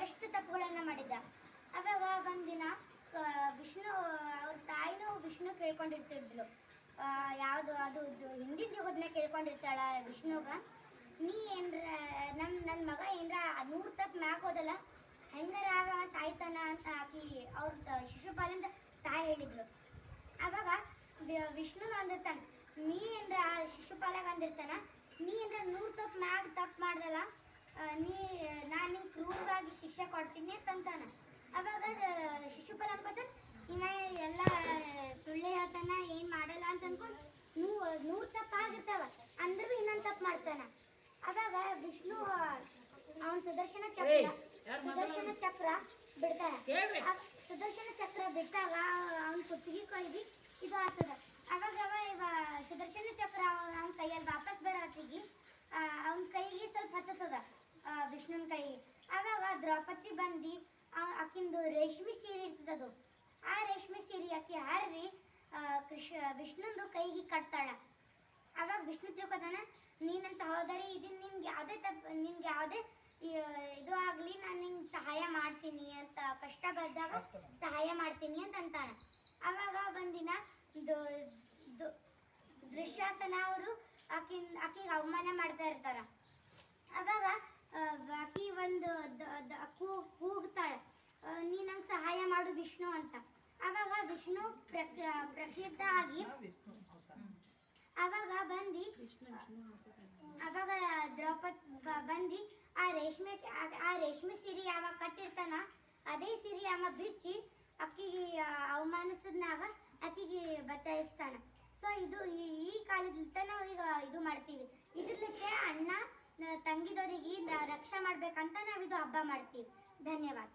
ಎಷ್ಟು ತಪ್ಪುಗಳನ್ನ ಮಾಡಿದ್ದ. ಅವಾಗ ಒಂದಿನ ವಿಷ್ಣು ಅವ್ರ ತಾಯಿನೂ ವಿಷ್ಣು ಕೇಳ್ಕೊಂಡಿರ್ತಿದ್ಲು. ಯಾವುದು ಅದು ಹಿಂದಿನ ಯುಗದನ್ನ ಕೇಳ್ಕೊಂಡಿರ್ತಾಳ ವಿಷ್ಣುಗ, ನೀ ಏನ್ರ ನನ್ನ ಮಗ ಏನ್ರ 100 ತಪ್ಪು ಮ್ಯಾಕ್ ಹೋದಲ್ಲ, ಹೆಂಗಾರ ಆಗ ಸಾಯ್ತಾನ ಅಂತ ಆಕಿ ಅವ್ರ ಶಿಶುಪಾಲಂದ ತಾಯಿ ಹೇಳಿದ್ಲು. ಅವಾಗ ವಿಷ್ಣುನ ಅಂದಿರ್ತಾನ, ನೀ ಏನ್ರ ಶಿಶುಪಾಲಾಗ ಅಂದಿರ್ತಾನ, ನೀ ಏನ್ರ 100 ತಪ್ಪು ಮಾಡ್ದಲ್ಲ, ನಾನು ನಿಂಗೆ ಕ್ರೂರವಾಗಿ ಶಿಕ್ಷೆ ಕೊಡ್ತೀನಿ ಅಂತಂತಾನ. ಅವಾಗ ಶಿಶುಪಾಲ ಅನ್ಕೋತಾನ, ಇವ ಎಲ್ಲ ಸುಳ್ಳು ಹೇಳ್ತಾನ, ಏನು ಮಾಡಲ್ಲ ಅಂತ ಅನ್ಕೊಂಡು 100 ತಪ್ಪು ಆಗಿರ್ತಾವ ಅಂದ್ರೂ ಇನ್ನೊಂದು ತಪ್ಪು ಮಾಡ್ತಾನ. ಅವಾಗ ವಿಷ್ಣು ಅವನ ಸುದರ್ಶನ ಚಕ್ರ ಬಿಡ್ತಾನ. ಸುದರ್ಶನ ಚಕ್ರ ಬಿಟ್ಟಾಗ ಅವನ ಕುತ್ತಿಗೆ ಕೊಯ್ದು ಇದು ಆಗ್ತದ. ಅವಾಗ ಇವ ಸುದರ್ಶನ ಚಕ್ರ ಅವನ ಕೈಯಲ್ಲಿ ವಾಪಸ್ ಬರೋ ಹೊತ್ತಿಗೆ ಅವನ ಕೈಗೆ ಸ್ವಲ್ಪ ಹತ್ತದ ವಿಷ್ಣುನ ಕೈಗೆ. ಅವಾಗ ದ್ರೌಪದಿ ಬಂದು ಆಕಿಂದು ರೇಷ್ಮೆ ಸೀರೆ ಇರ್ತದದು, ಆ ರೇಷ್ಮೆ ಸೀರೆ ಆಕಿ ಹರಿದು ವಿಷ್ಣುಂದು ಕೈಗೆ ಕಟ್ತಾಳ. ಅವಾಗ ವಿಷ್ಣು ತಿಳ್ಕೊತಾನ, ನೀ ನನ್ನ ಸಹೋದರಿ ಇದೀನಿ, ನಿನ್ಗೆ ಯಾವುದೇ ಇದು ಆಗಲಿ ನಾನು ನಿಂಗೆ ಸಹಾಯ ಮಾಡ್ತೀನಿ ಅಂತ, ಕಷ್ಟ ಬಂದಾಗ ಸಹಾಯ ಮಾಡ್ತೀನಿ ಅಂತ ಅಂತಾನ. ಅವಾಗ ಒಂದಿನ ದುಶ್ಯಾಸನ ಅವರು ಆಕಿಗೆ ಅವಮಾನ ಮಾಡ್ತಾ ಇರ್ತಾರ. ಅವಾಗ ಆಕಿ ಒಂದು ಕೂಗ್ತಾಳ, ನೀ ನಂಗೆ ಸಹಾಯ ಮಾಡು ವಿಷ್ಣು ಅಂತ. ಅವಾಗ ವಿಷ್ಣು ಪ್ರಕ್ಷಿಪ್ತ ಆಗಿ ಅವಾಗ ದ್ರೌಪದಿ ಬಂದು ಆ ರೇಷ್ಮೆ ಸೀರೆ ಯಾವಾಗ ಕಟ್ಟಿರ್ತಾನ ಅದೇ ಸೀರೆ ಅವ ಬಿಚ್ಚಿ ಅಕ್ಕಿಗೆ ಅವಮಾನಿಸಿದ್ನಾಗ ಅಕ್ಕಿಗೆ ಬಚಾಯಿಸ್ತಾನ. ಸೊ ಇದು ಈ ಕಾಲದ ನಾವು ಈಗ ಇದು ಮಾಡ್ತೀವಿ. ಇದ್ರಲಿಕ್ಕೆ ಅಣ್ಣ ತಂಗಿದವರಿಗೆ ರಕ್ಷಾ ಮಾಡ್ಬೇಕಂತ ನಾವು ಇದು ಹಬ್ಬ ಮಾಡ್ತೀವಿ. ಧನ್ಯವಾದ.